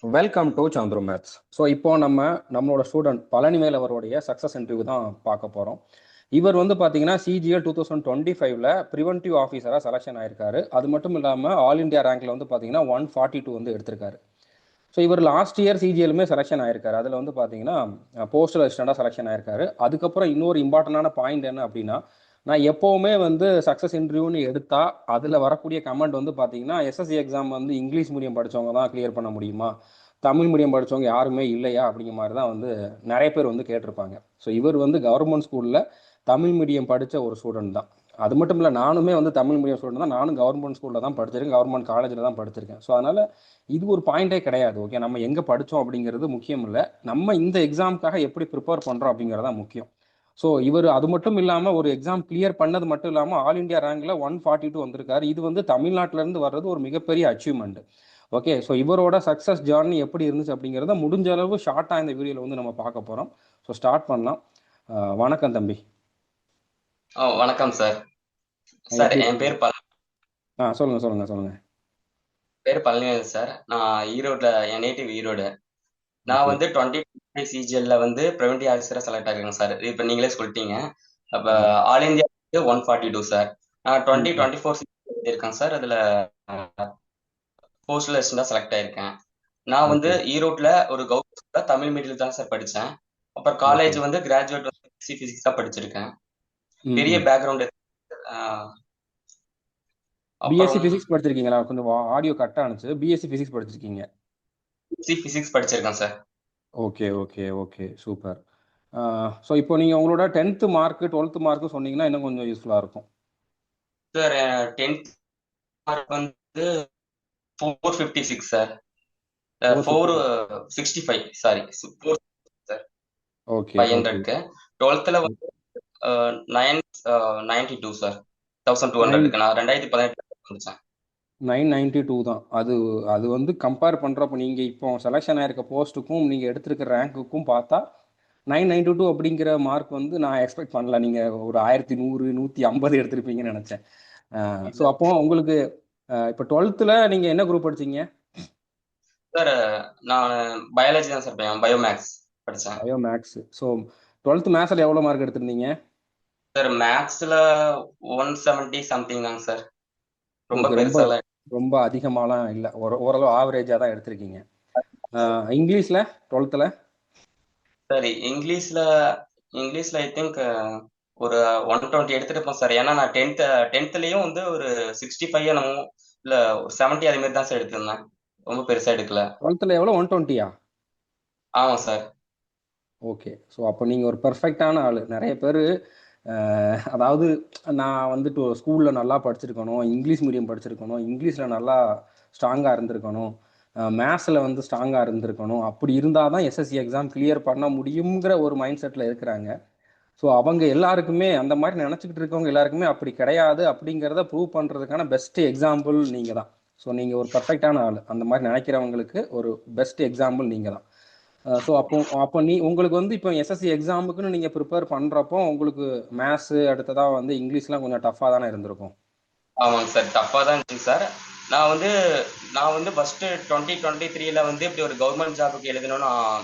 Welcome to Chandru maths. So இப்போ நம்மளோட student Palanivel அவருடைய சக்ஸஸ் இன்டர்வியூ தான் பார்க்க போகிறோம். இவர் வந்து பார்த்தீங்கன்னா சிஜிஎல் 2025 ப்ரிவென்டிவ் ஆஃபீஸராக செலெக்ஷன் ஆயிருக்காரு. அது மட்டும் இல்லாமல் ஆல் இண்டியா ரேங்க்ல வந்து பார்த்தீங்கன்னா 142 வந்து எடுத்திருக்காரு. ஸோ இவர் லாஸ்ட் இயர் சிஜிஎலுமே செலெக்ஷன் ஆயிருக்காரு. அதில் வந்து பார்த்தீங்கன்னா போஸ்டல் அசிஸ்டண்டாக செலெக்ஷன் ஆயிருக்காரு. அதுக்கப்புறம் இன்னொரு இம்பார்ட்டண்டான பாயிண்ட் என்ன அப்படின்னா, நான் எப்போவுமே வந்து சக்ஸஸ் இன்டர்வியூன்னு எடுத்தா அதில் வரக்கூடிய கமெண்ட் வந்து பார்த்தீங்கன்னா எஸ்எஸ்சி எக்ஸாம் வந்து இங்கிலீஷ் மீடியம் படித்தவங்க தான் கிளியர் பண்ண முடியுமா, தமிழ் மீடியம் படித்தவங்க யாருமே இல்லையா அப்படிங்கிற மாதிரி தான் வந்து நிறைய பேர் வந்து கேட்டிருப்பாங்க. ஸோ இவர் வந்து கவர்மெண்ட் ஸ்கூலில் தமிழ் மீடியம் படித்த ஒரு ஸ்டூடெண்ட் தான். அது மட்டும் இல்லை, நானுமே வந்து தமிழ் மீடியம் ஸ்டூடெண்ட் தான். நானும் கவர்மெண்ட் ஸ்கூலில் தான் படிச்சிருக்கேன், கவர்மெண்ட் காலேஜில் தான் படிச்சிருக்கேன். ஸோ அதனால் இது ஒரு பாயிண்டே கிடையாது. ஓகே, நம்ம எங்கே படித்தோம் அப்படிங்கிறது முக்கியம் இல்லை, நம்ம இந்த எக்ஸாமுக்காக எப்படி ப்ரிப்பேர் பண்ணுறோம் அப்படிங்கிறதா முக்கியம். ஸோ இவர் அது மட்டும் இல்லாமல் ஒரு எக்ஸாம் கிளியர் பண்ணது மட்டும் இல்லாமல் ஆல் இண்டியா ரேங்க்ல 142 வந்திருக்காரு. இது வந்து தமிழ்நாட்டிலேருந்து வர்றது ஒரு மிகப்பெரிய அச்சீவ்மெண்ட். ஓகே, ஸோ இவரோட சக்ஸஸ் ஜேர்னி எப்படி இருந்துச்சு அப்படிங்கிறத முடிஞ்ச அளவு ஷார்ட்டாக இந்த வீடியோவில் வந்து நம்ம பார்க்க போகிறோம். ஸோ ஸ்டார்ட் பண்ணலாம். வணக்கம் தம்பி. வணக்கம் சார். சார் என் பேர் சொல்லுங்க சொல்லுங்க சொல்லுங்க. பேர் பழனிவேல் சார். நான் ஈரோட்ல, என் நேட்டிவ் ஈரோடு. நான் வந்து 20 சிஜிஎல்ல வந்து ப்ரிவென்டிவ் ஆஃபீஸரா செலக்ட் ஆகிருக்கேன் சார். இப்போ நீங்களே சொல்லிட்டீங்க. அப்ப ஆல் இந்தியா 142 சார். நான் 2024 இருக்கேன் சார். அதுல போஸ்டல் அசிஸ்டண்டா செலக்ட் ஆயிருக்கேன். நான் வந்து ஈரோட்ல ஒரு கவர்மெண்ட் தமிழ் மீடியம் தான் சார் படித்தேன். அப்புறம் காலேஜ் வந்து கிராஜுவேட் வந்து பிஎஸ்சி பிசிக்ஸ் தான் படிச்சிருக்கேன். பெரிய பேக்ரவுண்ட். பிஎஸ்சி பிசிக்ஸ் படிச்சிருக்கீங்களா? கொஞ்சம் ஆடியோ கட் ஆனிச்சு. பிஎஸ்சி பிசிக்ஸ் படிச்சிருக்கீங்க? பிஎஸ்சி பிசிக்ஸ் படிச்சிருக்கேன் sir. Okay okay okay, super. So இப்போ நீங்கள் உங்களோட 10th மார்க் 12th மார்க் சொன்னீங்கன்னா இன்னும் கொஞ்சம் யூஸ்ஃபுல்லாக இருக்கும் சார். 10th மார்க் வந்து 456 சார். 465 sorry, 4 sir. ஓகே 500க்கு 12th வந்து 992 சார். 1200க்கு நான் 2018 படிச்சேன். 992 தான். அது அது வந்து கம்பேர் பண்ணுறப்போ நீங்கள் இப்போ செலெக்ஷன் ஆயிருக்க போஸ்ட்டுக்கும் நீங்கள் எடுத்திருக்க ரேங்க்குக்கும் பார்த்தா 992 அப்படிங்கிற மார்க் வந்து நான் எக்ஸ்பெக்ட் பண்ணல. நீங்கள் ஒரு 1100 150 எடுத்திருப்பீங்கன்னு நினச்சேன். ஸோ அப்போ உங்களுக்கு இப்போ 12th நீங்கள் என்ன குரூப் படிச்சீங்க சார்? நான் பயாலஜி தான் சார், பயோமேக்ஸ் படித்தேன். பயோமேக்ஸ். ஸோ 12th மேக்ஸில் எவ்வளோ மார்க் எடுத்திருந்தீங்க சார்? மேக்ஸில் 170 சம்திங் தாங்க சார். ரொம்ப பெருசாலாம் ரொம்ப அதிகமாலாம் இல்லை, ஓரளவு ஆவரேஜாக தான் எடுத்திருக்கீங்க. இங்கிலீஷில் 12th? சரி, இங்கிலீஷ்ல ஐ திங்க் ஒரு 120 எடுத்துருப்போம் சார். ஏன்னா நான் 10th வந்து ஒரு 65 என்னமோ இல்ல ஒரு 70 அதே மாதிரி தான் சார் எடுத்திருந்தேன். ரொம்ப பெருசா எடுக்கல. 12th எவ்வளோ? 120-யா? ஆமாம் சார். ஓகே, ஸோ அப்போ நீங்கள் ஒரு பர்ஃபெக்டான ஆள். நிறைய பேர் அதாவது நான் வந்துட்டு ஸ்கூலில் நல்லா படிச்சிருக்கணும், இங்கிலீஷ் மீடியம் படிச்சிருக்கணும், இங்கிலீஷில் நல்லா ஸ்ட்ராங்காக இருந்திருக்கணும், மேத்ஸில் வந்து ஸ்ட்ராங்காக இருந்திருக்கணும், அப்படி இருந்தால் தான் எஸ்எஸ்சி எக்ஸாம் கிளியர் பண்ண முடியுங்கிற ஒரு மைண்ட் செட்டில் இருக்கிறாங்க. ஸோ அவங்க எல்லாருக்குமே, அந்த மாதிரி நினச்சிக்கிட்டு இருக்கவங்க எல்லாருக்குமே அப்படி கிடையாது அப்படிங்கிறத ப்ரூவ் பண்ணுறதுக்கான பெஸ்ட் எக்ஸாம்பிள் நீங்கள் தான். ஸோ நீங்கள் ஒரு பர்ஃபெக்டான ஆள். அந்த மாதிரி நினைக்கிறவங்களுக்கு ஒரு பெஸ்ட் எக்ஸாம்பிள் நீங்கள் தான். ஸோ அப்போ உங்களுக்கு வந்து இப்போ எஸ்எஸ்சி எக்ஸாமுக்குன்னு நீங்கள் ப்ரிப்பேர் பண்ணுறப்போ உங்களுக்கு மேத்ஸு அடுத்ததாக வந்து இங்கிலீஷ்லாம் கொஞ்சம் டஃப்பாக தானே இருந்திருக்கும்? ஆமாங்க சார், டஃப்பாக தான் இருந்துச்சு சார். நான் வந்து ஃபஸ்ட்டு 2023 வந்து இப்படி ஒரு கவர்மெண்ட் ஜாபுக்கு எழுதணும்னு நான்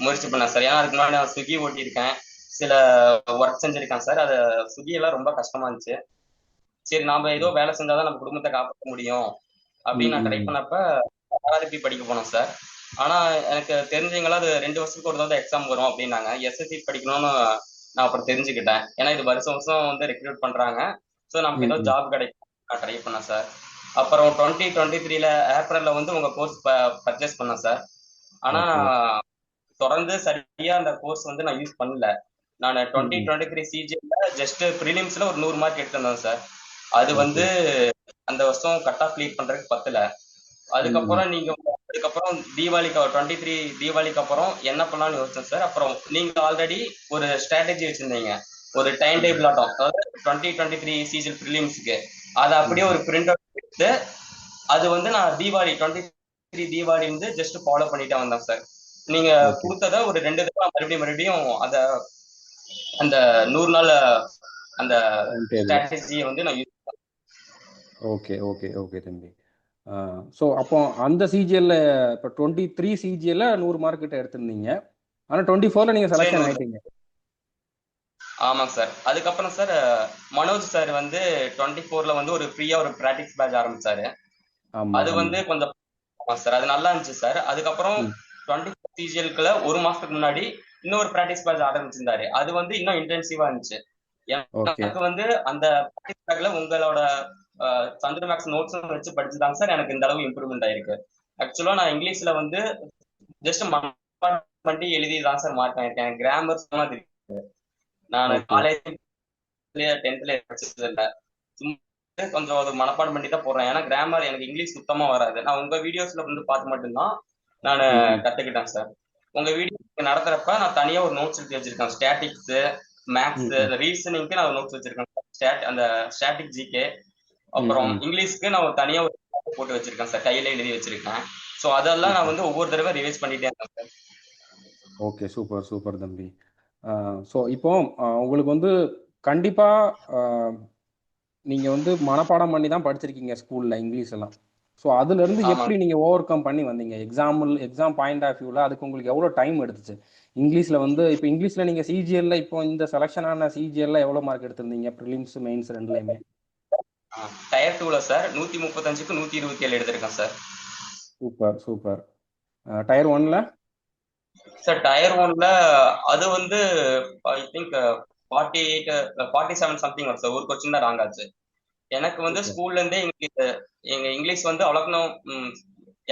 முயற்சி பண்ணேன் சார். ஏன்னா அதுக்கு முன்னாடி நான் ஸ்விக்கி ஓட்டியிருக்கேன், சில ஒர்க் செஞ்சுருக்கேன் சார். அது ஸ்விக்கியெல்லாம் ரொம்ப கஷ்டமா இருந்துச்சு. சரி, நாம ஏதோ வேலை செஞ்சாதான் நம்ம குடும்பத்தை காப்பாற்ற முடியும் அப்படின்னு நான் ட்ரை பண்ணப்ப ஆர்ஆர்பி படிக்க போனேன் சார். ஆனா எனக்கு தெரிஞ்சவங்களாம் அது 2 வருஷத்துக்கு ஒரு தடவை எக்ஸாம் வரும் அப்படின்னாங்க. எஸ்எஸ்சி படிக்கணும்னு நான் அப்புறம் தெரிஞ்சுக்கிட்டேன். ஏன்னா இது வருஷம் வருஷம் வந்து ரெக்ரூட் பண்றாங்க. ஸோ நமக்கு ஏதோ ஜாப் கிடைக்கும் நான் ட்ரை பண்ணேன் சார். அப்புறம் 2023 ஏப்ரல்ல வந்து உங்க கோர்ஸ் பர்ச்சேஸ் பண்ணேன் சார். ஆனா தொடர்ந்து சரியா அந்த கோர்ஸ் வந்து நான் யூஸ் பண்ணல. நான் 2023 சிஜிஎல்ல ஜஸ்ட் ப்ரிலிம்ஸ்ல ஒரு 100 மார்க் எடுத்திருந்தேன் சார். அது வந்து அந்த வருஷம் கட் ஆஃப் கிளியர் பண்றதுக்கு பத்தல. அதுக்கப்புறம் தீபாவளிக்கு 23 தீபாவளிக்கு அப்புறம் என்ன பண்ணலாம்னு யோசிச்சேன் சார். அப்புறம் நீங்க ஆல்ரெடி ஒரு ஸ்ட்ராட்டஜி வச்சிருந்தீங்க, ஒரு டைம் டேபிள் ஆட்டம், அதாவது 2023 சீசன் ப்ரிலிம்ஸ்க்கு. அதை அப்படியே ஒரு பிரிண்ட் அவுட் எடுத்து அது வந்து நான் தீபாவளி 23 தீபாவளி வந்து ஜஸ்ட் ஃபாலோ பண்ணிட்டே வந்தேன் சார். நீங்க கொடுத்தத ஒரு 2 தடவை மறுபடியும் அந்த 100 நாள் அந்த ஸ்ட்ராட்டஜியை வந்து நான் யூஸ் பண்ணேன். ஓகே ஓகே ஓகே தம்பி. ஸோ அப்போ அந்த சிஜிஎல்ல இப்போ 23 சிஜிஎல்ல 100 மார்க் கிட்ட எடுத்திருந்தீங்க. ஆனால் 24ல நீங்கள் சரி, செலெக்ஷன் ஆயிட்டீங்க. ஆமாங்க சார். அதுக்கப்புறம் சார் மனோஜ் சார் வந்து 24ல வந்து ஒரு ஃப்ரீயா ஒரு பிராக்டிஸ் பேட்ச் ஆரம்பிச்சாரு. ஆமாம் அது வந்து ஆமாம். கொஞ்சம் சார் அது நல்லா இருந்துச்சு சார். அதுக்கப்புறம் ம் 24 சிஜிஎல்குள்ள ஒரு மாசத்துக்கு முன்னாடி இன்னொரு பிராக்டிஸ் பேட்ச் ஆரம்பிச்சிருந்தாரு. அது வந்து இன்னும் இன்டென்சிவா இருந்துச்சு. ஓகே எனக்கு வந்து அந்த பிராக்டிஸ் பேக்ல உங்களோட சந்திர மேக்ஸ் நோட்ஸும் வச்சு படிச்சுதாங்க சார் எனக்கு இந்த அளவு இம்ப்ரூவ்மெண்ட் ஆயிருக்கு. ஆக்சுவலா நான் இங்கிலீஷ்ல வந்து ஜஸ்ட் மனப்பாடம் பண்ணி எழுதி தான் சார் மார்க் ஆயிருக்கேன். கிராமர் சும்மா தெரியும். நான் ஓகே காலேஜ் 10th படிச்சது இல்ல. சும்மா கொஞ்சம் அது மனப்பாடம் பண்ணி தான் போடுறேன். ஏன்னா கிராமர் எனக்கு இங்கிலீஷ் சுத்தமா வராது. நான் உங்க வீடியோஸ்ல வந்து பார்த்து மட்டும்தான் நான் ம் ம் கத்துக்கிட்டேன் சார். உங்க வீடியோ நடத்துறப்ப நான் தனியா ஒரு நோட்ஸ் எடுத்து வச்சிருக்கேன். ஸ்டாட்டிக்ஸ், மேக்ஸ், ம் ம் ரீசனிங்க்கு நான் நோட்ஸ் வச்சிருக்கேன். அந்த ஸ்டாட்டிக் ஜிகே, ம் அப்புறம் ம் இங்கிலீஷ்க்கு நான் தனியா ஒரு போட்டு வச்சிருக்கேன் சார். கையில எழுதி வச்சிருக்கேன். ஸோ அதெல்லாம் நான் சூப்பர். வந்து ஒவ்வொரு தடவை ரிவைஸ் பண்ணிட்டே இருக்கேன் சார். ஓகே சூப்பர் சூப்பர் தம்பி. ஸோ இப்போ உங்களுக்கு வந்து கண்டிப்பாக நீங்கள் வந்து மனப்பாடம் பண்ணி தான் படிச்சிருக்கீங்க ஸ்கூலில் இங்கிலீஷ் எல்லாம். ஸோ அதுலேருந்து எப்படி ஆமாங்க நீங்கள் ஓவர் கம் பண்ணி வந்தீங்க எக்ஸாம் பாயிண்ட் ஆஃப் வியூவில் அதுக்கு உங்களுக்கு எவ்வளோ டைம் எடுத்துச்சு? இங்கிலீஷில் வந்து இப்போ இங்கிலீஷில் நீங்கள் சிஜிஎல்ல இப்போ இந்த செலெக்ஷன் ஆன சிஜிஎல்ல எவ்வளோ மார்க் எடுத்திருந்தீங்க ப்ரிலிம்ஸ் மெயின்ஸ் ரெண்டுலையுமே? டயர் 2ல சார் 135க்கு 127 எடுத்திருக்கேன் சார். Super super. டயர் ஒன்ல? சார் டயர் 1ல அது வந்து ஐ திங்க் 48 47 சம்திங் வரும் சார். ஒரு கொஸ்டின் தான் ராங் ஆச்சு. எனக்கு வந்து சூப்பர். ஸ்கூல்ல இருந்தே எங்க இங்கிலீஷ் வந்து அவ்வளோக்கு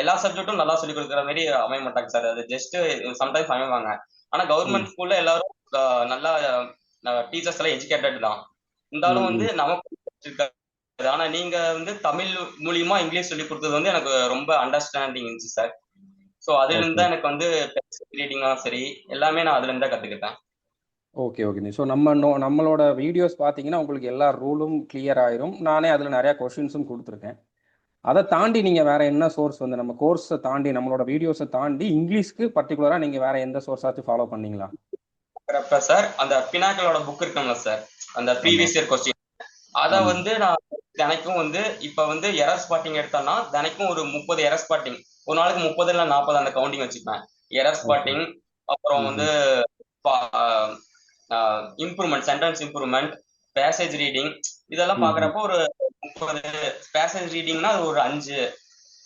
எல்லா சப்ஜெக்ட்டும் நல்லா சொல்லி கொடுக்குற மாதிரி அமைய மாட்டாங்க சார். அது ஜஸ்ட் சம்டைம்ஸ் அமைவாங்க. ஆனா ம் கவர்மெண்ட் ஸ்கூல்ல எல்லாரும் நல்லா டீச்சர்ஸ் எல்லாம் எஜுகேட்டட் தான். இருந்தாலும் ம் வந்து ம் நமக்கு இருக்காது. ஆனா நீங்க வந்து தமிழ் மூலியமா இங்கிலீஷ் சொல்லி கொடுத்தது வந்து எனக்கு ரொம்ப அண்டர்ஸ்டாண்டிங் இருந்துச்சு சார். ஸோ அதுல இருந்து ஓகே தான் எனக்கு வந்து ரீடிங்கா சரி எல்லாமே நான் அதுல இருந்து தான் கத்துக்கிட்டேன். Okay okay. ஸோ நம்மளோட வீடியோஸ் பார்த்தீங்கன்னா உங்களுக்கு எல்லா ரூலும் கிளியர் ஆயிரும். நானே அதில் நிறையா கொஷின்ஸும் கொடுத்துருக்கேன். அதை தாண்டி நீங்கள் வேற என்ன சோர்ஸ் வந்து நம்ம கோர்ஸை தாண்டி நம்மளோட வீடியோஸை தாண்டி இங்கிலீஷ்க்கு பர்டிகுலராக நீங்கள் வேற எந்த சோர்ஸாச்சும் ஃபாலோ பண்ணீங்களா? இருக்கிறப்ப சார் அந்த பினாக்கலோட புக் இருக்குங்க சார். அந்த ஆமாம் ப்ரீவியஸ் இயர் கொஸ்டின் அதை ஆமாம். வந்து நான் தினைக்கும் வந்து இப்ப வந்து எரர் ஸ்பாட்டிங் எடுத்தோம்னா தினைக்கும் ஒரு 30 எரர் ஸ்பாட்டிங், ஒரு நாளைக்கு 30 இல்ல 40 அந்த கவுண்டிங் வச்சுப்பேன். எரர் ஓகே ஸ்பாட்டிங், அப்புறம் ம் வந்து ம் improvement, sentence improvement, passage reading இதெல்லாம் ம் ம் பாக்குறப்போ ஒரு 30 பேசேஜ் ரீடிங்னா அது ஒரு 5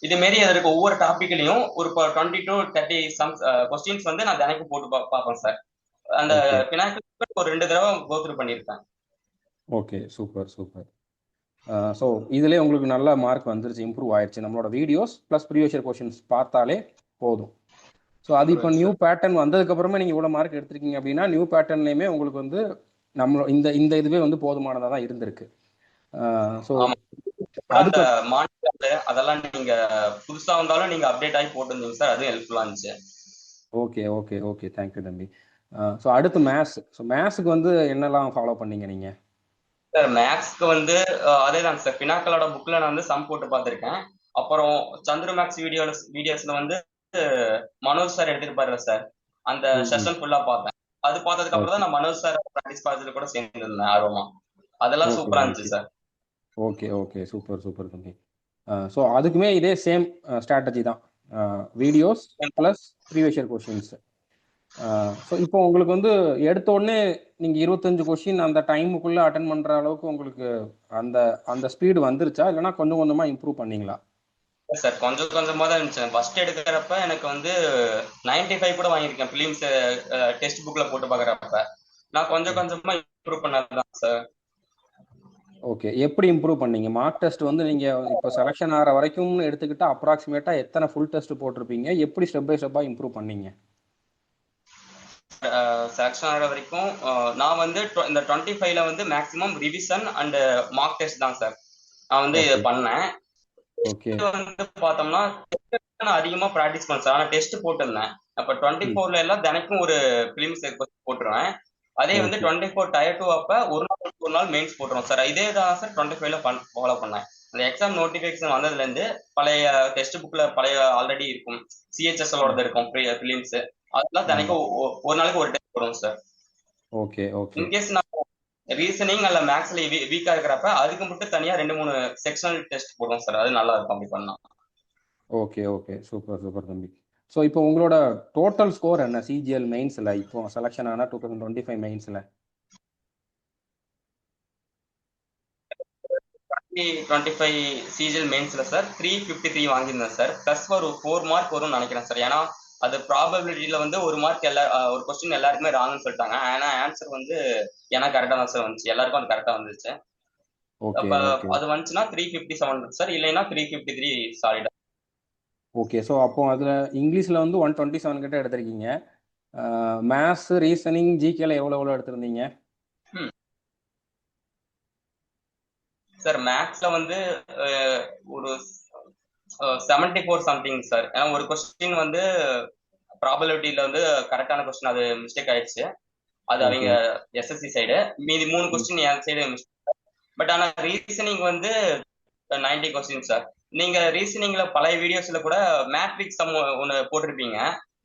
இது மாரி அதற்கு ஒவ்வொரு டாபிக்லயும் ஒரு 20 to 30 சம் கொஸ்டின்ஸ் வந்து நான் தினைக்கும் போட்டு பார்ப்பேன் சார். அந்த ஓகே பினாக்கிள் ஒரு 2 தடவை கோத்ரூ பண்ணியிருக்கேன். Okay super super. ஸோ இதுலேயே உங்களுக்கு நல்ல மார்க் வந்துருச்சு, இம்ப்ரூவ் ஆயிடுச்சு. நம்மளோட videos plus previous year questions பார்த்தாலே போதும். ஸோ அது இப்போ நியூ சார் பேட்டர்ன் வந்ததுக்கப்புறமா நீங்கள் இவ்வளோ மார்க் எடுத்திருக்கீங்க அப்படின்னா நியூ பேட்டர்ன்லேயுமே உங்களுக்கு வந்து இந்த இந்த இதுவே வந்து போதுமானதாக தான் இருந்திருக்கு. ஸோ ஆமா. கூட அந்த அதுக்கு மானிட்டர் அதெல்லாம் நீங்க புதுசா வந்தாலும் நீங்க அப்டேட் ஆகி போட்டுருந்தீங்க சார். அதுவும் ஹெல்ப்ஃபுல்லா இருந்துச்சு. ஓகே ஓகே ஓகே தேங்க்யூ தம்பி. ஸோ அடுத்து மேத்ஸ். ஸோ மேத்ஸுக்கு வந்து என்னெல்லாம் ஃபாலோ பண்ணீங்க நீங்கள்? சார் மேக்ஸ்க்கு வந்து அதேதாங்க சார். பினாக்கலோட புக்ல நான் வந்து சம் போட்டு பார்த்திருக்கேன். அப்புறம் சந்திர மேக்ஸ் வீடியோஸ்ல வந்து மனோஜ் சார் எடுத்திருப்பாரு சார். அந்த ம் ம் செஷன் ஃபுல்லா பார்த்தேன். அது பார்த்ததுக்கு அப்புறம் ஓகே தான் நான் மனோஜ் சார் ப்ராக்டிஸ் பார்த்துட்டு கூட சேர்ந்துருந்தேன் ஆர்வமா. அதெல்லாம் ஓகே சூப்பரா ஓகே இருந்துச்சு sir. Okay okay super super தம்பி. ஸோ அதுக்குமே இதே சேம் ஸ்ட்ராட்டஜி தான், videos plus previous year questions. So இப்போ உங்களுக்கு வந்து எடுத்த உடனே நீங்கள் 25 கொஷின் அந்த டைமுக்குள்ளே அட்டன் பண்ணுற அளவுக்கு உங்களுக்கு அந்த அந்த ஸ்பீடு வந்துருச்சா, இல்லைனா கொஞ்சம் கொஞ்சமாக இம்ப்ரூவ் பண்ணீங்களா? சார் கொஞ்சம் கொஞ்சமா தான் இருந்துச்சு. ஃபர்ஸ்ட் எடுக்கிறப்ப எனக்கு வந்து 95 கூட வாங்கியிருக்கேன். பிலிம்ஸ் டெக்ஸ்ட் புக்ல போட்டு பார்க்குறப்ப. நான் கொஞ்சம் கொஞ்சமா இம்ப்ரூவ் பண்ணதுதான் சார். ஓகே. எப்படி இம்ப்ரூவ் பண்ணீங்க? மார்க் டெஸ்ட் வந்து நீங்கள் இப்போ செலெக்ஷன் ஆகிற வரைக்கும் எடுத்துக்கிட்டா அப்ராக்சிமேட்டாக எத்தனை ஃபுல் டெஸ்ட் போட்டிருப்பீங்க? எப்படி ஸ்டெப் பை ஸ்டெப்பாக இம்ப்ரூவ் பண்ணீங்க? செலக்ஷன் ஆகிற வரைக்கும் நான் வந்து இந்த 25ல வந்து maximum revision and mark test தான் சார் நான் வந்து ஓகே பண்ணேன். ஓகே வந்து பார்த்தோம்னா நான் அதிகமா ப்ராக்டிஸ் பண்ணேன் சார். ஆனால் டெஸ்ட் போட்டிருந்தேன். அப்ப ம் 24ல எல்லாம் தினைக்கும் ஒரு பிலிம்ஸ் போட்டுருவேன். அதே வந்து ஓகே 24 டயர் 2 அப்ப ஒரு நாள் மெயின்ஸ் போட்டுருவோம் சார். இதே தான் சார் 25ல ஃபாலோ பண்ணேன். அந்த எக்ஸாம் நோட்டிபிகேஷன் வந்ததுல இருந்து பழைய டெஸ்ட் புக்ல பழைய ஆல்ரெடி இருக்கும், சிஹெச்எஸ்எலோட இருக்கும் பிலிம்ஸ், அதெல்லாம் ஆமாம். தினைக்கும் ஒரு நாளைக்கு ஒரு டெஸ்ட் போடுவோம் சார். ஓகே ஓகே இன்கேஸ் நான் ரீசனிங் அல்ல மேக்ஸ்ல வீக்கா இருக்கிறப்ப அதுக்கு மட்டும் தனியா 2 3 செக்ஷனல் டெஸ்ட் போடுவோம் சார். அது நல்லா இருக்கும் அப்படி பண்ணா. ஓகே ஓகே, சூப்பர் சூப்பர் தம்பி. ஸோ இப்போ உங்களோட டோட்டல் ஸ்கோர் என்ன சிஜிஎல் மெயின்ஸில் இப்போ செலெக்ஷன் ஆனால் 2025 மெயின்ஸில்? 2025 சிஜிஎல் மெயின்ஸ்ல சார் 353 வாங்கியிருந்தேன் சார். ப்ளஸ் ஒரு 4 மார்க் வரும்னு நினைக்கிறேன் சார். ஏன்னா அது ப்ராபபிலிட்டியில வந்து ஒரு மார்க் ஒரு கொஸ்டின் எல்லாருக்குமே ராங்னு சொல்லிட்டாங்க. ஆனா ஆன்சர் வந்து எனக்கு கரெக்டா தான் சார் வந்துச்சு, எல்லாருக்கும் அது கரெக்டா வந்துச்சு. ஓகே அப்ப ஓகே அது வந்துச்சுன்னா 357 சார், இல்லைன்னா 353 சாலிடா. ஓகே. ஸோ அப்போ அதில் இங்கிலீஷில் வந்து 127 கிட்ட எடுத்திருக்கீங்க. மேத்ஸ், ரீசனிங், ஜிகேல எவ்வளோ எடுத்திருந்தீங்க? சார் மேக்ஸ்ல வந்து ஒரு 74 சம்திங் சார். ஏன்னா ஒரு கொஸ்டின் வந்து ப்ராபபிலிட்டியில வந்து கரெக்டான கொஸ்டின் அது மிஸ்டேக் ஆயிடுச்சு. அது அவங்க ஓகே எஸ்எஸ்சி சைடு. மீதி 3 question N side mistake. But ஆனா ரீசனிங் வந்து 90 கொஸ்டின் சார். நீங்க ரீசனிங்ல பழைய வீடியோஸ்ல கூட மேட்ரிக்ஸ் சம் ஒன்னு போட்டிருப்பீங்க,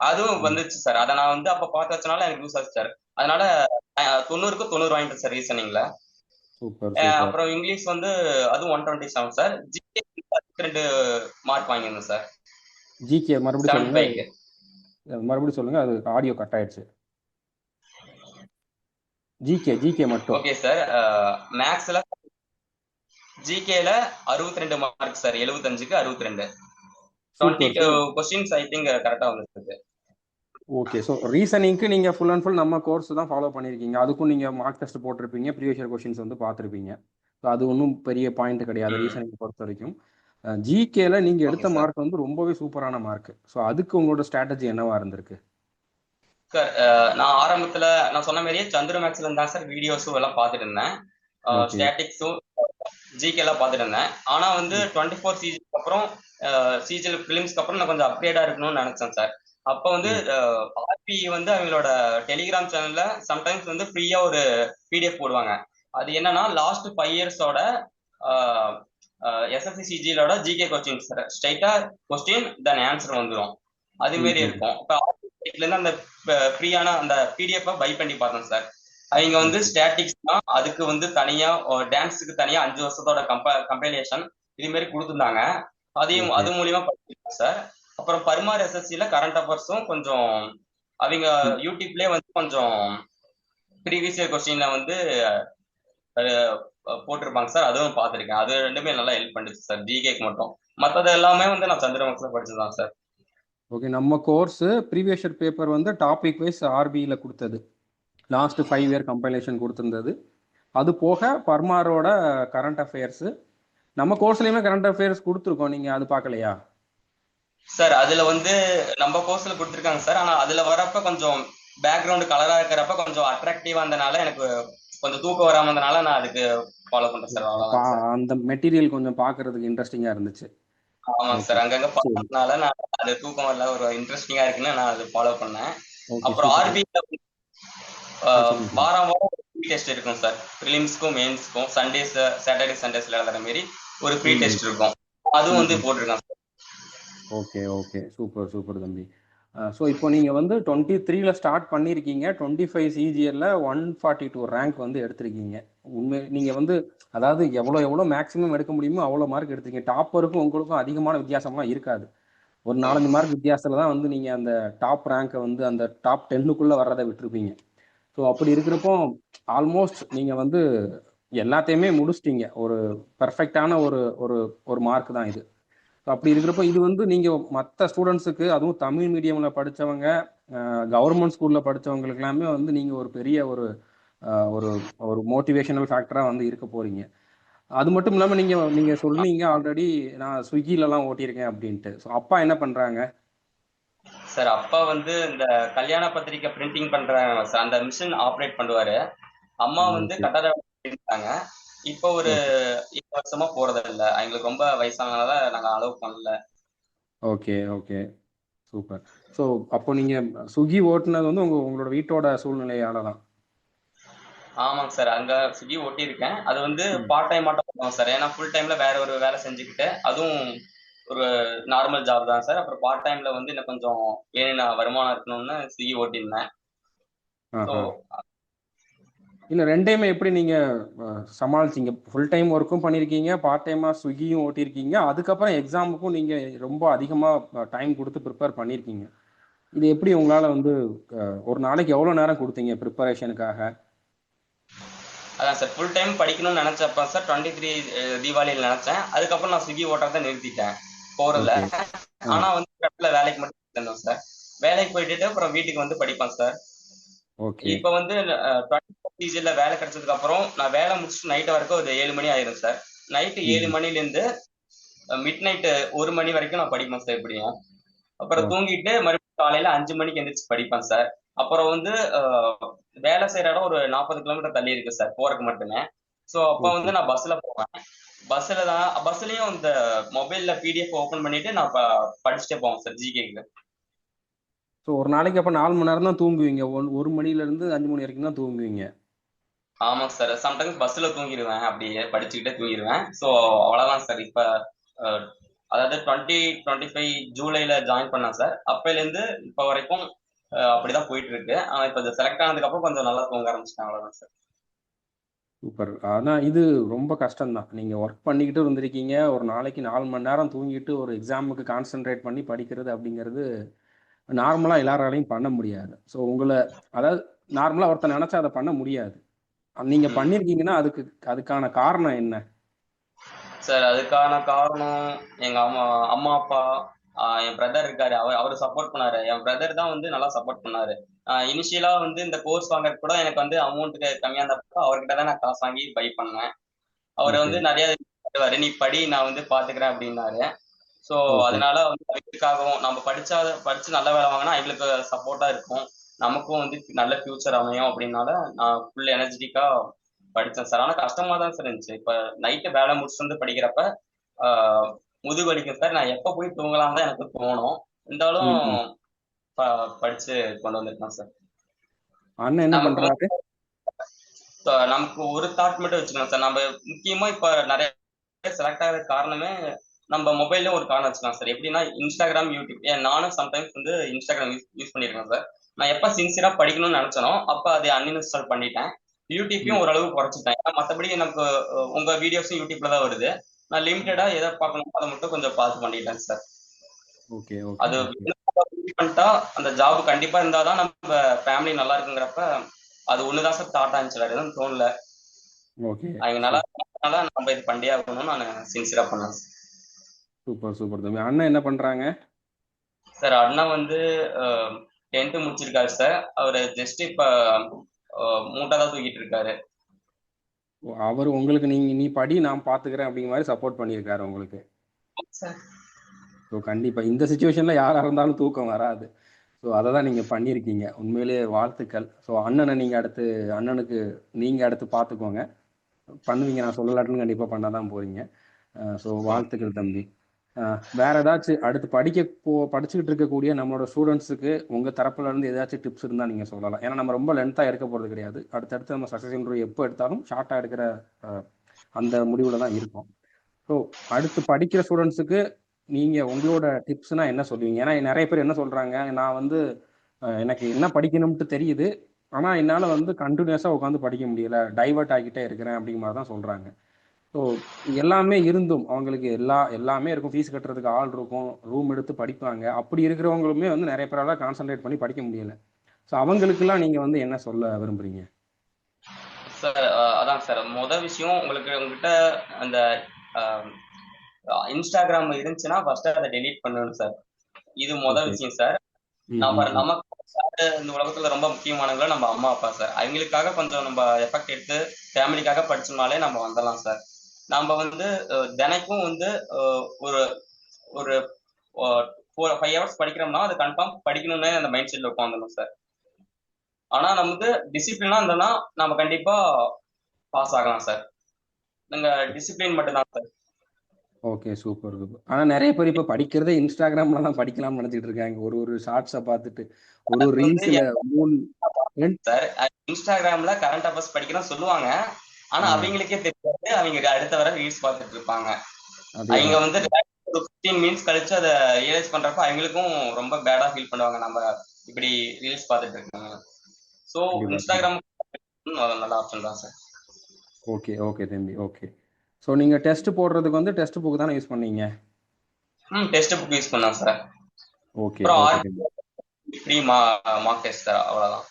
அதுவும் வந்துச்சு சார். அதை நான் வந்து அப்ப பார்த்து வச்சனால எனக்கு யூஸ் ஆச்சு சார். அதனால 90க்கு 90 வாங்கிட்டேன் சார் ரீசனிங்ல. Super super. அப்புறம் இங்கிலீஷ் வந்து அதுவும் 127 சார். ஜிகே 2 மார்க் வாங்கியிருந்தேன் சார். ஜிகே மறுபடியும் சொல்லுங்க, 75க்கு. மறுபடியும் சொல்லுங்க, அது ஆடியோ கட் ஆயிடுச்சு. ஜிகே மட்டும். Okay sir. மேக்ஸ்ல ஜிகேல 62 மார்க் சார். 75க்கு 62. சூப்பர். 22 கொஸ்டின்ஸ் ஐ திங்க் கரெக்டா வந்துருக்கு. ஓகே. ஸோ ரீசனிங்க்கு நீங்கள் ஃபுல் அண்ட் ஃபுல் நம்ம கோர்ஸ் தான் ஃபாலோ பண்ணியிருக்கீங்க. அதுக்கும் நீங்கள் மார்க் டெஸ்ட் போட்டிருப்பீங்க, ப்ரீவியஸ் இயர் கொஸ்டின்ஸ் வந்து பார்த்துருப்பீங்க. ஸோ அது ஒன்றும் பெரிய பாயிண்ட் கிடையாது ரீசனிங் பொறுத்த வரைக்கும். ஜிகேல நீங்கள் எடுத்த மார்க் வந்து ரொம்பவே சூப்பரான மார்க். ஸோ அதுக்கு உங்களோட ஸ்ட்ராட்டஜி என்னவா இருந்திருக்கு? சார் நான் ஆரம்பத்துல நான் சொன்ன மாதிரியே சந்திர மேக்ஸ்ல இருந்தா சார் வீடியோஸும் எல்லாம் பார்த்துட்டு இருந்தேன். ஸ்டாட்டிக்ஸும் ஜிகே எல்லாம் பார்த்துட்டு இருந்தேன். ஆனா வந்து 24 சீசனுக்கு அப்புறம் சீசன் பிலிம்ஸ்க்கு அப்புறம் நான் கொஞ்சம் அப்டேட்டா இருக்கணும்னு நினைச்சேன் சார். அப்ப வந்து ஆர்பி வந்து அவங்களோட டெலிகிராம் சேனல்ல சம்டைம்ஸ் வந்து ஃப்ரீயா ஒரு பிடிஎஃப் போடுவாங்க. அது என்னன்னா லாஸ்ட் 5 இயர்ஸோட எஸ்எஸ்சி சிஜிலோட ஜிகே கொஸ்டின் ஸ்ட்ரைட்டா கொஸ்டின் தென் ஆன்சர் வந்துடும். அது மாதிரி இருக்கும். இப்ப இருந்து அந்த ஃப்ரீயான அந்த பிடிஎஃப் பை பண்ணி பார்த்தேன் சார். அவங்க வந்து ஸ்டாட்டிக்ஸ் தான் அதுக்கு வந்து தனியா, டான்ஸுக்கு தனியா 5 வருஷத்தோட கம்பைலேஷன் இது மாதிரி கொடுத்துருந்தாங்க. அதையும் அது மூலியமா படிச்சிருக்கேன் சார். அப்புறம் பர்மார் எஸ்எஸ்சில கரண்ட் அஃபேர்ஸும் கொஞ்சம் அவங்க யூடியூப்லயே வந்து கொஞ்சம் ப்ரீவியஸ் இயர் கொஸ்டின்ல வந்து போட்டிருப்பாங்க சார். அதுவும் பார்த்துருக்கேன். அது ரெண்டுமே நல்லா ஹெல்ப் பண்ணுச்சு சார் ஜிகேக்கு மட்டும். மற்றது எல்லாமே வந்து நான் சந்திரமக்ஸ்ல படிச்சதுதான் சார். ஓகே. நம்ம கோர்ஸ் ப்ரீவியஸ் இயர் பேப்பர் வந்து டாபிக் வைஸ் ஆர்பியில் கொடுத்தது, லாஸ்ட் 5 இயர் கம்பைலேஷன் கொடுத்துருந்தது. அது போக பர்மாரோட கரண்ட் அஃபேர்ஸ் நம்ம கோர்ஸ்லயுமே கரண்ட் அஃபேர்ஸ் கொடுத்துருக்கோம். நீங்க அது பார்க்கலையா? சார் அதுல வந்து நம்ம கோர்ஸ்ல கொடுத்துருக்காங்க சார். ஆனா அதுல வரப்ப கொஞ்சம் பேக்ரவுண்ட் கலரா இருக்கிறப்ப கொஞ்சம் அட்ராக்டிவா இருந்தனால எனக்கு கொஞ்சம் தூக்கம் வராம இருந்தனால நான் அதுக்கு ஃபாலோ பண்றேன் சார். அந்த மெட்டீரியல் கொஞ்சம் பார்க்கிறதுக்கு இன்ட்ரெஸ்டிங்கா இருந்துச்சு. ஆமாங்க சார். அங்கங்க பார்த்ததுனால நான் அது தூக்கம் வரல, ஒரு இன்ட்ரெஸ்டிங்கா இருக்குன்னு நான் அது ஃபாலோ பண்ணேன். அப்புறம் ஆர்பி வாரம் ஃப்ரீ டெஸ்ட் இருக்கும் சார். ப்ரிலிம்ஸ்க்கும் மெயின்ஸ்க்கும் சாட்டர்டே சண்டேஸ்ல எழுதுற மாதிரி ஒரு ஃப்ரீ டெஸ்ட் இருக்கும். அதுவும் வந்து போட்டிருக்கேன் sir. Okay okay, super super தம்பி. ஸோ இப்போ நீங்கள் வந்து 23ல ஸ்டார்ட் பண்ணியிருக்கீங்க, 25 சிஜிஎல்ல 142 ரேங்க் வந்து எடுத்திருக்கீங்க. உண்மை நீங்கள் வந்து அதாவது எவ்வளோ மேக்ஸிமம் எடுக்க முடியுமோ அவ்வளோ மார்க் எடுத்திருக்கீங்க. டாப்பருக்கும் உங்களுக்கும் அதிகமான வித்தியாசம்லாம் இருக்காது. ஒரு 4-5 மார்க் வித்தியாசத்தில் தான் வந்து நீங்கள் அந்த டாப் ரேங்கை வந்து அந்த டாப் 10க்குள்ளே வர்றதை விட்டுருப்பீங்க. ஸோ அப்படி இருக்கிறப்போ ஆல்மோஸ்ட் நீங்கள் வந்து எல்லாத்தையுமே முடிச்சிட்டீங்க. ஒரு பெர்ஃபெக்டான ஒரு ஒரு ஒரு மார்க் தான் இது. அப்படி இருக்கிறப்போ இது வந்து நீங்கள் மற்ற ஸ்டூடெண்ட்ஸுக்கு, அதுவும் தமிழ் மீடியமில் படித்தவங்க, கவர்மெண்ட் ஸ்கூலில் படித்தவங்களுக்கு எல்லாமே வந்து நீங்கள் ஒரு பெரிய ஒரு ஒரு ஒரு மோட்டிவேஷனல் ஃபேக்டராக வந்து இருக்க போகிறீங்க. அது மட்டும் இல்லாமல் நீங்கள் சொன்னீங்க ஆல்ரெடி நான் ஸ்விக்கிலலாம் ஓட்டியிருக்கேன் அப்படின்ட்டு. ஸோ அப்பா என்ன பண்ணுறாங்க? சார் அப்பா வந்து இந்த கல்யாண பத்திரிக்கை பிரிண்டிங் பண்ற அந்த மிஷின் ஆப்ரேட் பண்ணுவாரு. அம்மா வந்து கட்டட இருக்காங்க. இப்போ ஒரு 7 வருஷமா போறது இல்ல. எங்களுக்கு ரொம்ப வயசானனால நாங்க அலோவ் பண்ணல. Okay okay, super. ஸோ அப்போ நீங்கள் ஸ்விக்கி ஓட்டுனது வந்து உங்களோட வீட்டோட சூழ்நிலையால தான்? ஆமாங்க சார். அங்க ஸ்விக்கி ஓட்டியிருக்கேன். அது வந்து பார்ட் டைம் மட்டும் பண்ணுவோம் சார். ஏன்னா ஃபுல் டைம்ல வேற ஒரு வேலை செஞ்சுக்கிட்டு, அதுவும் ஒரு நார்மல் ஜாப் தான் சார். அப்புறம் பார்ட் டைம்ல வந்து இன்னும் கொஞ்சம் நான் வருமானம் இருக்கணும்னு ஸ்விக்கி ஓட்டியிருந்தேன். ஸோ இல்லை ரெண்டையுமே எப்படி நீங்கள் சமாளிச்சிங்க? ஃபுல் டைம் ஒர்க்கும் பண்ணியிருக்கீங்க, பார்ட் டைமாக ஸ்விக்கியும் ஓட்டியிருக்கீங்க, அதுக்கப்புறம் எக்ஸாமுக்கும் நீங்கள் ரொம்ப அதிகமாக டைம் கொடுத்து ப்ரிப்பேர் பண்ணியிருக்கீங்க. இது எப்படி உங்களால் வந்து ஒரு நாளைக்கு எவ்வளோ நேரம் கொடுத்தீங்க ப்ரிப்பரேஷனுக்காக? அதான் சார், ஃபுல் டைம் படிக்கணும்னு நினைச்சப்ப சார் 23 தீபாவளியில் நினைச்சேன். அதுக்கப்புறம் நான் ஸ்விக்கி ஓட்டுறதை நிறுத்திட்டேன் போறதுல. ஓகே. ஆனா வந்து இடத்துல வேலைக்கு மட்டும் இருந்தோம் சார். வேலைக்கு போயிட்டு அப்புறம் வீட்டுக்கு வந்து படிப்பேன் சார். ஓகே. இப்ப வந்து 24 வேலை கிடைச்சதுக்கு அப்புறம் நான் வேலை முடிச்சுட்டு நைட் வரைக்கும் ஒரு 7 மணி ஆயிரும் சார். நைட்டு 7 மணில இருந்து மிட் நைட்டு 1 மணி வரைக்கும் நான் படிப்பேன் சார் எப்படியும். அப்புறம் தூங்கிட்டு மறுபடியும் காலையில 5 மணிக்கு எந்திரிச்சு படிப்பேன் சார். அப்புறம் வந்து வேலை செய்யற இடம் ஒரு 40 கிலோமீட்டர் தள்ளி இருக்கு சார் போறதுக்கு மட்டுமே. ஸோ அப்போ ஓகே. வந்து நான் பஸ்ல போவேன். பஸ்லயும் இந்த மொபைல்ல பிடிஎஃப் ஓபன் பண்ணிட்டு நான் படிச்சுட்டே போவேன் சார் ஜிகேக்கு. ஸோ ஒரு நாளைக்கு அப்போ 4 மணி நேரம் தான் தூங்குவீங்க? 1 மணிலேருந்து 5 மணி வரைக்கும் தான் தூங்குவீங்க? ஆமாங்க சார், சம்டைம்ஸ் பஸ்ல தூங்கிடுவேன், அப்படியே படிச்சுக்கிட்டே தூங்கிடுவேன். ஸோ அவ்வளவுதான் சார். இப்ப அதாவது 2025 ஜூலைல ஜாயின் பண்ணேன் சார். அப்பையில இருந்து இப்ப வரைக்கும் அப்படிதான் போயிட்டு இருக்கு. ஆனா இப்ப செலக்ட் ஆனதுக்கு அப்புறம் கொஞ்சம் நல்லா தூங்க ஆரம்பிச்சிட்டேன், அவ்வளவுதான் சார். சூப்பர். ஆனால் இது ரொம்ப கஷ்டம்தான். நீங்கள் ஒர்க் பண்ணிக்கிட்டு இருந்திருக்கீங்க, ஒரு நாளைக்கு 4 மணி நேரம் தூங்கிட்டு ஒரு எக்ஸாமுக்கு கான்சென்ட்ரேட் பண்ணி படிக்கிறது அப்படிங்கிறது நார்மலாக எல்லாராலையும் பண்ண முடியாது. ஸோ உங்களை அதாவது நார்மலாக ஒருத்தர் நினச்சா அதை பண்ண முடியாது. நீங்கள் பண்ணியிருக்கீங்கன்னா அதுக்கான காரணம் என்ன? சார் அதுக்கான காரணம் எங்க அம்மா அம்மா அப்பா, என் பிரதர் இருக்காரு, அவர் சப்போர்ட் பண்ணாரு. என் பிரதர் தான் வந்து நல்லா சப்போர்ட் பண்ணாரு. இனிஷியலா வந்து இந்த கோர்ஸ் வாங்குறது கூட எனக்கு வந்து அமௌண்ட் கம்மியா இருந்தப்போ அவர்கிட்ட தான் நான் காசு வாங்கி பை பண்ணேன். அவர் ஓகே. வந்து நிறைய சொல்லுவாரு, நீ படி, நான் வந்து பாத்துக்கிறேன் அப்படின்னாரு. So okay. அதனால வந்து வீட்டுக்காகவும் நம்ம படிச்சு நல்ல வேலை வாங்கினா எங்களுக்கு சப்போர்ட்டா இருக்கும், நமக்கும் வந்து நல்ல ஃபியூச்சர் அமையும் அப்படின்னால நான் ஃபுல் எனர்ஜெட்டிக்கா படிச்சேன் சார். ஆனா கஷ்டமா தான் சார் இருந்துச்சு. இப்ப நைட்டு வேலை முடிச்சுட்டு வந்து படிக்கிறப்ப ஆஹ் முதுகு வலிக்கும் சார். நான் எப்ப போய் தூங்கலாம் தான் எனக்கு தோணும். இருந்தாலும் ம், ம். படிச்சு கொண்டு வந்திருக்கேன் சார். அண்ணன் என்ன நமக்கு வந்து பண்றாரு? நமக்கு ஒரு தாட் மட்டும் வச்சுக்கலாம் சார். நம்ம முக்கியமா இப்ப நிறைய செலக்ட் ஆகிற காரணமே நம்ம மொபைல்ல ஒரு காரணம் வச்சுக்கலாம் சார். எப்படின்னா இன்ஸ்டாகிராம், யூடியூப். நானும் சம்டைம்ஸ் வந்து இன்ஸ்டாகிராம் யூஸ் பண்ணிருக்கேன் சார். நான் எப்ப சின்சியரா படிக்கணும்னு நினைச்சனோ அப்ப அதை அன்இன்ஸ்டால் பண்ணிட்டேன். யூடியூப்பையும் ம். ஓரளவு குறைச்சிட்டேன். ஏன்னா மற்றபடி நமக்கு உங்க வீடியோஸும் யூடியூப்ல தான் வருது. நான் லிமிட்டடா எதை பார்க்கணுமோ அதை மட்டும் கொஞ்சம் பார்த்து பண்ணிட்டேன் சார். ஓகே. ஓகே. அது ஓகே. பண்ணிட்டா அந்த ஜாப் கண்டிப்பா இருந்தாதான் நம்ம ஃபேமிலி நல்லா இருக்குங்கிறப்ப அது ஒண்ணுதான் சார் தாட்டா இருந்துச்சு, வேற எதுவும் தோணல. ஓகே. அவங்க நல்லா இருக்கனால நம்ம இது பண்ணியே ஆகணும்னு நான் சின்சியரா பண்ணேன் சூப்பர் சூப்பர் தம்பி. அண்ணன் என்ன பண்றாங்க? சார். அண்ணா வந்து 10th முடிச்சிருக்காரு சார். அவரு ஜஸ்ட் இப்ப மூட்டை தான் தூக்கிட்டு இருக்காரு. அவர் உங்களுக்கு நீ படி நான் பாத்துக்கிறேன் அப்படிங்கிற மாதிரி சப்போர்ட் பண்ணியிருக்காரு உங்களுக்கு. சார் ஸோ கண்டிப்பா இந்த சுச்சுவேஷன்ல யாரா இருந்தாலும் தூக்கம் வராது. ஸோ அதை தான் நீங்க பண்ணியிருக்கீங்க. உண்மையிலேயே வாழ்த்துக்கள். ஸோ அண்ணனுக்கு நீங்க அடுத்து பார்த்துக்கோங்க. பண்ணுவீங்க, நான் சொல்லலாட்டுன்னு கண்டிப்பா பண்ணாதான் போறீங்க. ஸோ வாழ்த்துக்கள் தம்பி. வேற ஏதாச்சும் அடுத்து படிச்சுக்கிட்டு இருக்கக்கூடிய நம்மளோட ஸ்டூடெண்ட்ஸுக்கு உங்க தரப்புல இருந்து ஏதாச்சும் டிப்ஸ் இருந்தா நீங்க சொல்லலாம். ஏன்னா நம்ம ரொம்ப லென்த்தா எடுக்க போறது கிடையாது. அடுத்தடுத்து நம்ம சக்சஸ் இன்டர்வியூ எப்போ எடுத்தாலும் ஷார்ட்டா எடுக்கிற அந்த முடிவுல தான் இருக்கும். ஸோ அடுத்து படிக்கிற ஸ்டூடெண்ட்ஸுக்கு நீங்க உங்களோட டிப்ஸ்னா என்ன சொல்லுவீங்க? ஏன்னா நிறைய பேர் என்ன சொல்றாங்க, நான் வந்து எனக்கு என்ன படிக்கணும்ட்டு தெரியுது, ஆனா என்னால வந்து கண்டினியூஸா உட்காந்து படிக்க முடியல, டைவர்ட் ஆகிட்டே இருக்கிறேன் அப்படிங்கிற மாதிரி தான் சொல்றாங்க. ஸோ எல்லாமே இருந்தும் அவங்களுக்கு எல்லாமே இருக்கும். ஃபீஸ் கட்டுறதுக்கு ஆள் இருக்கும், ரூம் எடுத்து படிப்பாங்க. அப்படி இருக்கிறவங்களுமே வந்து நிறைய பேரால கான்சென்ட்ரேட் பண்ணி படிக்க முடியல. ஸோ அவங்களுக்கெல்லாம் நீங்க வந்து என்ன சொல்ல விரும்புறீங்க? சார் அதான் சார், விஷயம் உங்ககிட்ட அந்த இன்ஸ்டாகிராம் இருந்துச்சுன்னா ஃபர்ஸ்ட் அதை டெலீட் பண்ணணும் சார். இது ஓகே. விஷயம் சார். நமக்கு இந்த உலகத்துல ரொம்ப முக்கியமானவங்க நம்ம அம்மா அப்பா சார். அவங்களுக்காக கொஞ்சம் நம்ம எஃபெக்ட் எடுத்து ஃபேமிலிக்காக படிச்சோம்னாலே நம்ம வந்துடலாம் சார். நம்ம வந்து தினைக்கும் வந்து ஒரு ஒரு 5 ஹவர்ஸ் படிக்கிறோம்னா அது கன்ஃபார்ம் படிக்கணும்னு அந்த மைண்ட் செட்ல உட்காந்துடும் சார். ஆனா நமக்கு டிசிப்ளினா இருந்தோம்னா நம்ம கண்டிப்பா பாஸ் ஆகலாம் சார். நீங்க டிசிப்ளின் மட்டும் தான் சார். ஓகே. Super super. ஆனா நிறைய பேர் இப்ப படிக்கிறதே இன்ஸ்டாகிராம்ல தான் படிக்கலாம்னு நினைச்சிட்டு இருக்காங்க. ஒரு ஷார்ட்ஸை பார்த்துட்டு ஒரு ரீல்ஸ்ல 3 சார் இன்ஸ்டாகிராம்ல கரண்ட் அஃபேர்ஸ் படிக்கிறோம் சொல்லுவாங்க. ஆனா அவங்களுக்கே தெரியாது, அவங்க அடுத்த வர ரீல்ஸ் பார்த்துட்டு இருப்பாங்க. அவங்க வந்து 15 மினிட்ஸ் கழிச்சு அதை ரியலைஸ் பண்றப்ப அவங்களுக்கும் ரொம்ப பேடா ஃபீல் பண்ணுவாங்க, நம்ம இப்படி ரீல்ஸ் பார்த்துட்டு இருக்காங்க. ஸோ இன்ஸ்டாகிராம் அது நல்ல ஆப்ஷன் தான் சார். ஓகே ஓகே தம்பி ஓகே. ஸோ நீங்கள் டெஸ்ட் போடுறதுக்கு வந்து டெஸ்ட் புக் தானே யூஸ் பண்ணீங்க? டெஸ்ட் புக் யூஸ் பண்ணேன் சார். ஓகே அப்புறம் ஓகே தம்பி ஃப்ரீ மார்க் டெஸ்ட் சார், அவ்வளோதான்.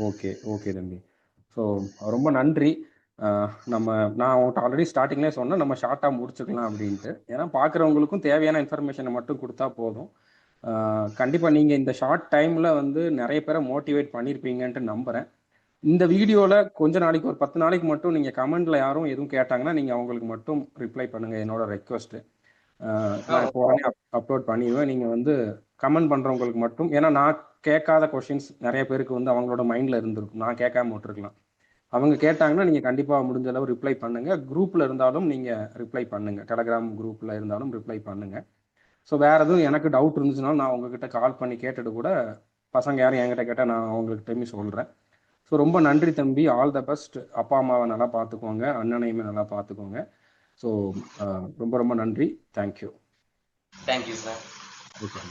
ஓகே ஓகே தம்பி. ஸோ ரொம்ப நன்றி. நம்ம நான் உங்கள்கிட்ட ஆல்ரெடி ஸ்டார்டிங்லேயே சொன்னேன் நம்ம ஷார்ட்டாக முடிச்சுக்கலாம் அப்படின்ட்டு. ஏன்னா பார்க்குறவங்களுக்கும் தேவையான இன்ஃபர்மேஷனை மட்டும் கொடுத்தா போதும். கண்டிப்பாக நீங்கள் இந்த ஷார்ட் டைமில் வந்து நிறைய பேரை மோட்டிவேட் பண்ணியிருப்பீங்கன்ட்டு நம்புகிறேன். இந்த வீடியோவில் கொஞ்ச நாளைக்கு ஒரு 10 நாளைக்கு மட்டும் நீங்கள் கமெண்ட்டில் யாரும் எதுவும் கேட்டாங்கன்னா நீங்கள் அவங்களுக்கு மட்டும் ரிப்ளை பண்ணுங்கள், என்னோட ரெக்வஸ்ட்டு. நான் இப்போ உடனே அப்லோட் பண்ணிடுவேன். நீங்கள் வந்து கமெண்ட் பண்ணுறவங்களுக்கு மட்டும், ஏன்னா நான் கேட்காத கொஷின்ஸ் நிறைய பேருக்கு வந்து அவங்களோட மைண்டில் இருந்திருக்கும், நான் கேட்காம விட்டுருக்கலாம். அவங்க கேட்டாங்கன்னா நீங்கள் கண்டிப்பாக முடிஞ்ச அளவு ரிப்ளை பண்ணுங்கள். குரூப்பில் இருந்தாலும் நீங்கள் ரிப்ளை பண்ணுங்கள், டெலகிராம் குரூப்பில் இருந்தாலும் ரிப்ளை பண்ணுங்கள். ஸோ வேறு எதுவும் எனக்கு டவுட் இருந்துச்சுனாலும் நான் உங்ககிட்ட கால் பண்ணி கேட்டுட்டு கூட, பசங்க யாரும் என்கிட்ட கேட்டால் நான் அவங்கள்கிட்டயுமே சொல்கிறேன். ஸோ ரொம்ப நன்றி தம்பி, ஆல் த பெஸ்ட். அப்பா அம்மாவை நல்லா பார்த்துக்கோங்க, அண்ணனையுமே நல்லா பார்த்துக்கோங்க. ஸோ ரொம்ப ரொம்ப நன்றி. தேங்க்யூ. Thank you sir. ஓகே.